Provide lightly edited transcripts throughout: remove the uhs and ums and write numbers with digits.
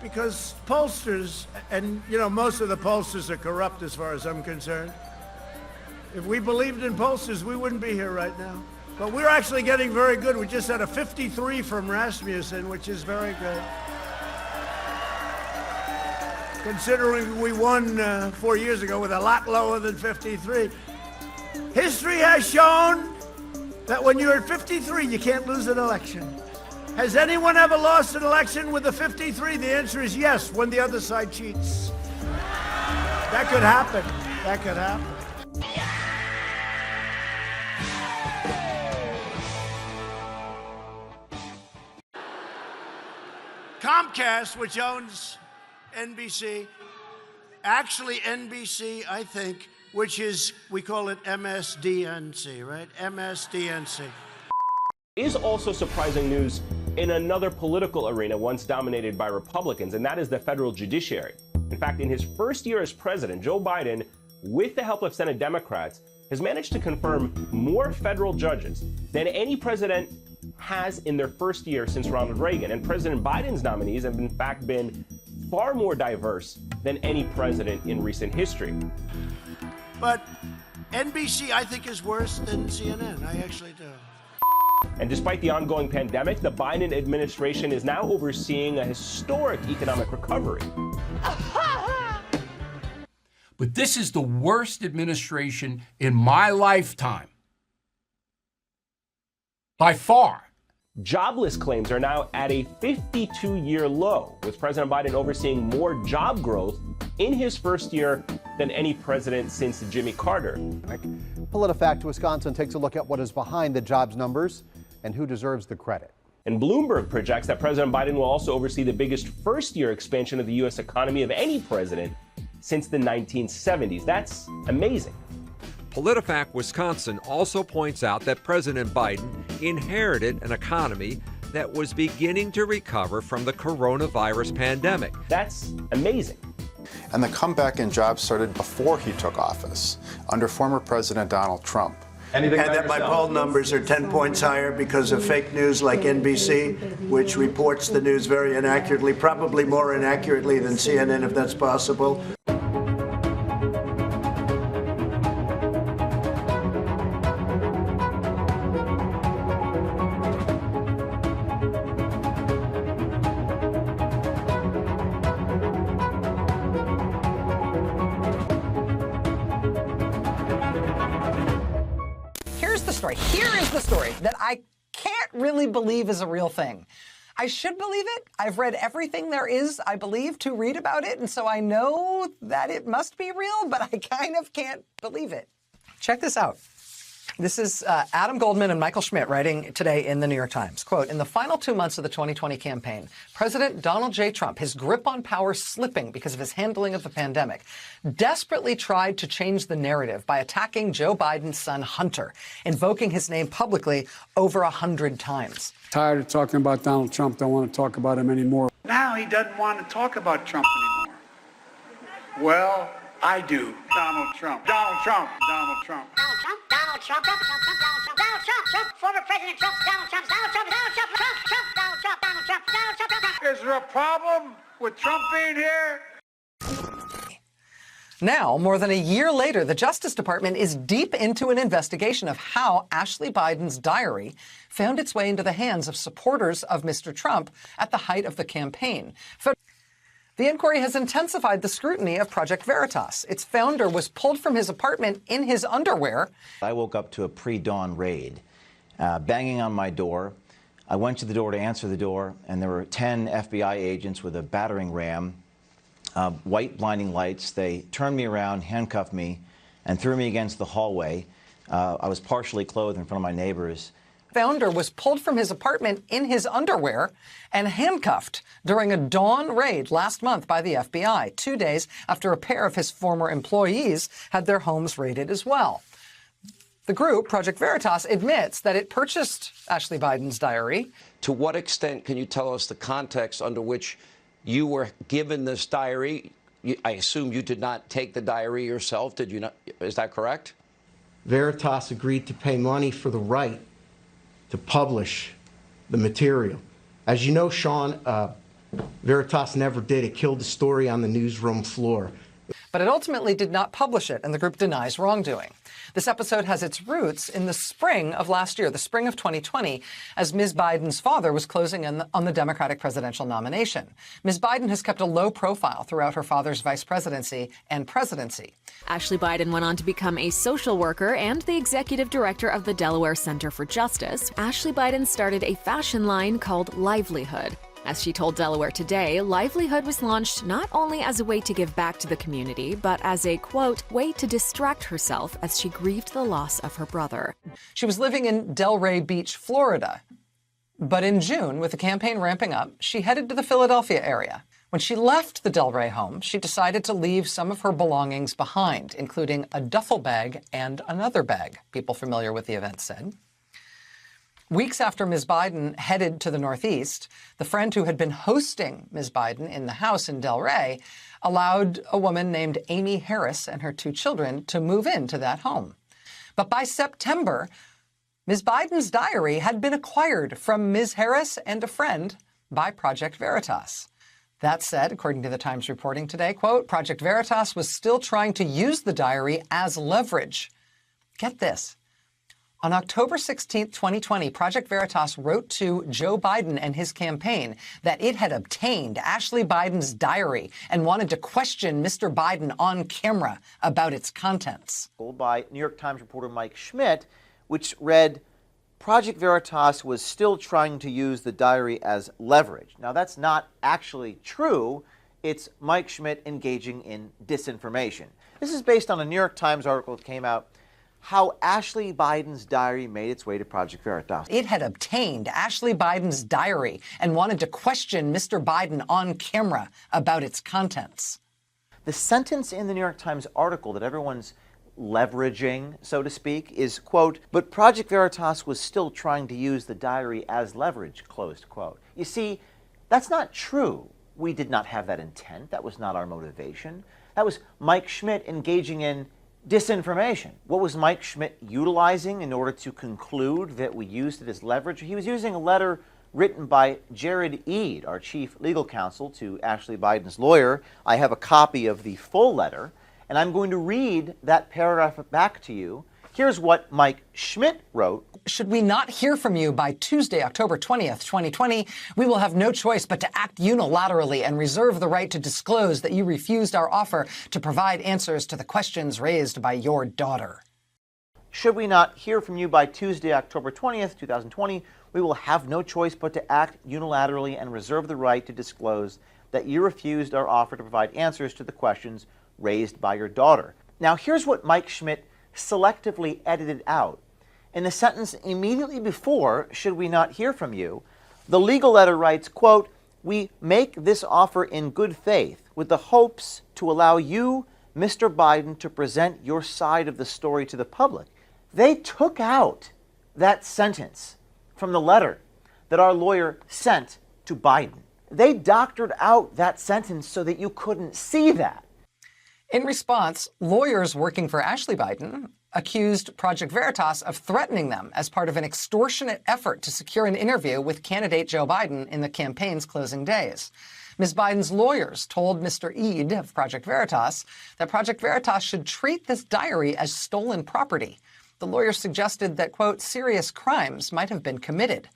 because pollsters, and you know, most of the pollsters are corrupt as far as I'm concerned. If we believed in pollsters, we wouldn't be here right now. But we're actually getting very good. We just had a 53 from Rasmussen, which is very good. Considering we won 4 years ago with a lot lower than 53. History has shown that when you're at 53, you can't lose an election. Has anyone ever lost an election with a 53? The answer is yes, when the other side cheats. That could happen. That could happen. Comcast, which owns NBC, actually NBC, I think, which is, we call it MSDNC, right? MSDNC. Is also surprising news in another political arena once dominated by Republicans, and that is the federal judiciary. In fact, in his first year as president, Joe Biden, with the help of Senate Democrats, has managed to confirm more federal judges than any president has in their first year since Ronald Reagan. And President Biden's nominees have in fact been far more diverse than any president in recent history. But NBC, I think, is worse than CNN. I actually do. And despite the ongoing pandemic, the Biden administration is now overseeing a historic economic recovery. But this is the worst administration in my lifetime. By far. Jobless claims are now at a 52-year low, with President Biden overseeing more job growth in his first year than any president since Jimmy Carter. PolitiFact Wisconsin takes a look at what is behind the jobs numbers and who deserves the credit. And Bloomberg projects that President Biden will also oversee the biggest first-year expansion of the U.S. economy of any president since the 1970s. That's amazing. PolitiFact Wisconsin also points out that President Biden inherited an economy that was beginning to recover from the coronavirus pandemic. That's amazing. And the comeback in jobs started before he took office, under former President Donald Trump. And that my poll numbers are 10 points higher because of fake news like NBC, which reports the news very inaccurately, probably more inaccurately than CNN, if that's possible. Here is the story that I can't really believe is a real thing. I should believe it. I've read everything there is, I believe, to read about it, and so I know that it must be real, but I kind of can't believe it. Check this out. This is Adam Goldman and Michael Schmidt writing today in the New York Times. Quote, in the final 2 months of the 2020 campaign, President Donald J. Trump, his grip on power slipping because of his handling of the pandemic, desperately tried to change the narrative by attacking Joe Biden's son Hunter, invoking his name publicly over 100 times. Tired of talking about Donald Trump, don't want to talk about him anymore. Now he doesn't want to talk about Trump anymore. Well, I do. Donald Trump. Donald Trump. Donald Trump. Donald Trump. Donald Trump. Trump. Trump. Trump. Donald Trump. Donald Trump. Trump. Former President Trump. Donald Trump. Donald Trump. Donald Trump. Trump. Trump. Donald Trump. Donald Trump. Donald Trump. Trump. Is there a problem with Trump being here? Now, more than a year later, the Justice Department is deep into an investigation of how Ashley Biden's diary found its way into the hands of supporters of Mr. Trump at the height of the campaign. The inquiry has intensified the scrutiny of Project Veritas. Its founder was pulled from his apartment in his underwear. I woke up to a pre-dawn raid, banging on my door. I went to the door to answer the door, and there were 10 FBI agents with a battering ram, white blinding lights. They turned me around, handcuffed me, and threw me against the hallway. I was partially clothed in front of my neighbors. Founder was pulled from his apartment in his underwear and handcuffed during a dawn raid last month by the FBI, 2 days after a pair of his former employees had their homes raided as well. The group, Project Veritas, admits that it purchased Ashley Biden's diary. To what extent can you tell us the context under which you were given this diary? I assume you did not take the diary yourself, did you not? Is that correct? Veritas agreed to pay money for the right to publish the material. As you know, Sean, Veritas never did. It killed the story on the newsroom floor. But it ultimately did not publish it, and the group denies wrongdoing. This episode has its roots in the spring of last year, the spring of 2020, as Ms. Biden's father was closing in on the Democratic presidential nomination. Ms. Biden has kept a low profile throughout her father's vice presidency and presidency. Ashley Biden went on to become a social worker and the executive director of the Delaware Center for Justice. Ashley Biden started a fashion line called Livelihood. As she told Delaware Today, Livelihood was launched not only as a way to give back to the community, but as a, quote, way to distract herself as she grieved the loss of her brother. She was living in Delray Beach, Florida. But in June, with the campaign ramping up, she headed to the Philadelphia area. When she left the Delray home, she decided to leave some of her belongings behind, including a duffel bag and another bag, people familiar with the event said. Weeks after Ms. Biden headed to the Northeast, the friend who had been hosting Ms. Biden in the house in Delray allowed a woman named Amy Harris and her 2 children to move into that home. But by September, Ms. Biden's diary had been acquired from Ms. Harris and a friend by Project Veritas. That said, according to the Times reporting today, quote, Project Veritas was still trying to use the diary as leverage. Get this. On October 16, 2020, Project Veritas wrote to Joe Biden and his campaign that it had obtained Ashley Biden's diary and wanted to question Mr. Biden on camera about its contents. By New York Times reporter Mike Schmidt, which read, Project Veritas was still trying to use the diary as leverage. Now, that's not actually true. It's Mike Schmidt engaging in disinformation. This is based on a New York Times article that came out how Ashley Biden's diary made its way to Project Veritas. It had obtained Ashley Biden's diary and wanted to question Mr. Biden on camera about its contents. The sentence in the New York Times article that everyone's leveraging, so to speak, is, quote, but Project Veritas was still trying to use the diary as leverage, closed quote. You see, that's not true. We did not have that intent. That was not our motivation. That was Mike Schmidt engaging in disinformation. What was Mike Schmidt utilizing in order to conclude that we used it as leverage? He was using a letter written by Jared Eade, our chief legal counsel, to Ashley Biden's lawyer. I have a copy of the full letter, and I'm going to read that paragraph back to you. Here's what Mike Schmidt wrote. Should we not hear from you by Tuesday, October 20th, 2020, we will have no choice but to act unilaterally and reserve the right to disclose that you refused our offer to provide answers to the questions raised by your daughter. Should we not hear from you by Tuesday, October 20th, 2020, we will have no choice but to act unilaterally and reserve the right to disclose that you refused our offer to provide answers to the questions raised by your daughter. Now, here's what Mike Schmidt selectively edited out. In the sentence immediately before, should we not hear from you, the legal letter writes, quote, we make this offer in good faith with the hopes to allow you, Mr. Biden, to present your side of the story to the public. They took out that sentence from the letter that our lawyer sent to Biden. They doctored out that sentence so that you couldn't see that. In response, lawyers working for Ashley Biden accused Project Veritas of threatening them as part of an extortionate effort to secure an interview with candidate Joe Biden in the campaign's closing days. Ms. Biden's lawyers told Mr. Eade of Project Veritas that Project Veritas should treat this diary as stolen property. The lawyers suggested that, quote, serious crimes might have been committed.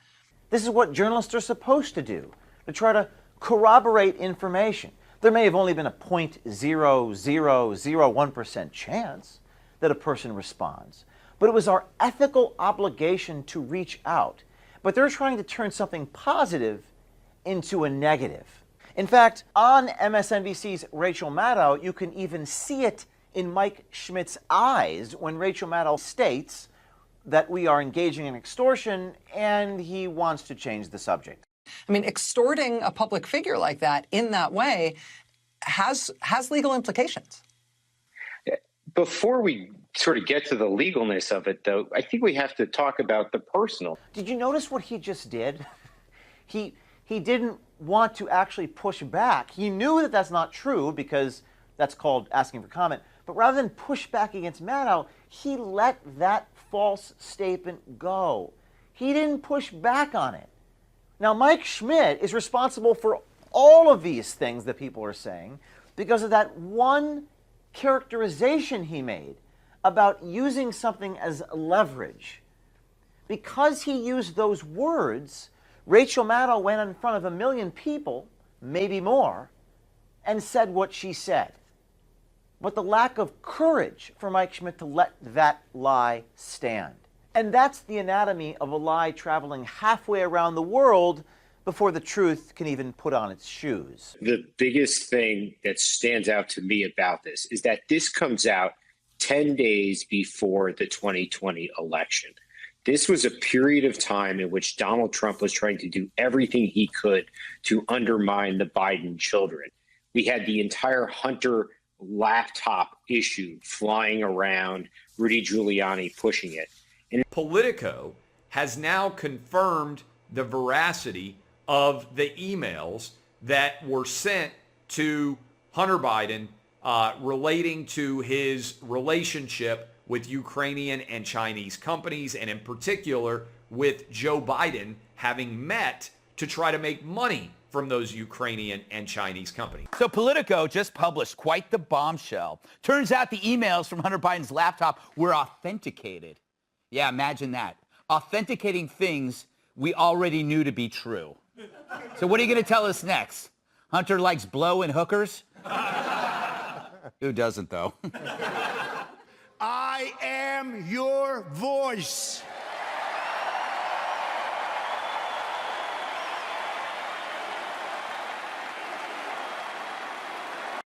This is what journalists are supposed to do, to try to corroborate information. There may have only been a 0.0001% chance that a person responds, but it was our ethical obligation to reach out. But they're trying to turn something positive into a negative. In fact, on MSNBC's Rachel Maddow, you can even see it in Mike Schmidt's eyes when Rachel Maddow states that we are engaging in extortion and he wants to change the subject. I mean, extorting a public figure like that in that way has legal implications. Before we sort of get to the legalness of it, though, I think we have to talk about the personal. Did you notice what he just did? He didn't want to actually push back. He knew that that's not true because that's called asking for comment. But rather than push back against Maddow, he let that false statement go. He didn't push back on it. Now, Mike Schmidt is responsible for all of these things that people are saying because of that one characterization he made about using something as leverage. Because he used those words, Rachel Maddow went in front of 1 million people, maybe more, and said what she said. But the lack of courage for Mike Schmidt to let that lie stand. And that's the anatomy of a lie traveling halfway around the world before the truth can even put on its shoes. The biggest thing that stands out to me about this is that this comes out 10 days before the 2020 election. This was a period of time in which Donald Trump was trying to do everything he could to undermine the Biden children. We had the entire Hunter laptop issue flying around, Rudy Giuliani pushing it. And Politico has now confirmed the veracity of the emails that were sent to Hunter Biden relating to his relationship with Ukrainian and Chinese companies, and in particular with Joe Biden having met to try to make money from those Ukrainian and Chinese companies. So Politico just published quite the bombshell. Turns out the emails from Hunter Biden's laptop were authenticated. Yeah, imagine that. Authenticating things we already knew to be true. So what are you going to tell us next? Hunter likes blow and hookers? Who doesn't, though? I am your voice.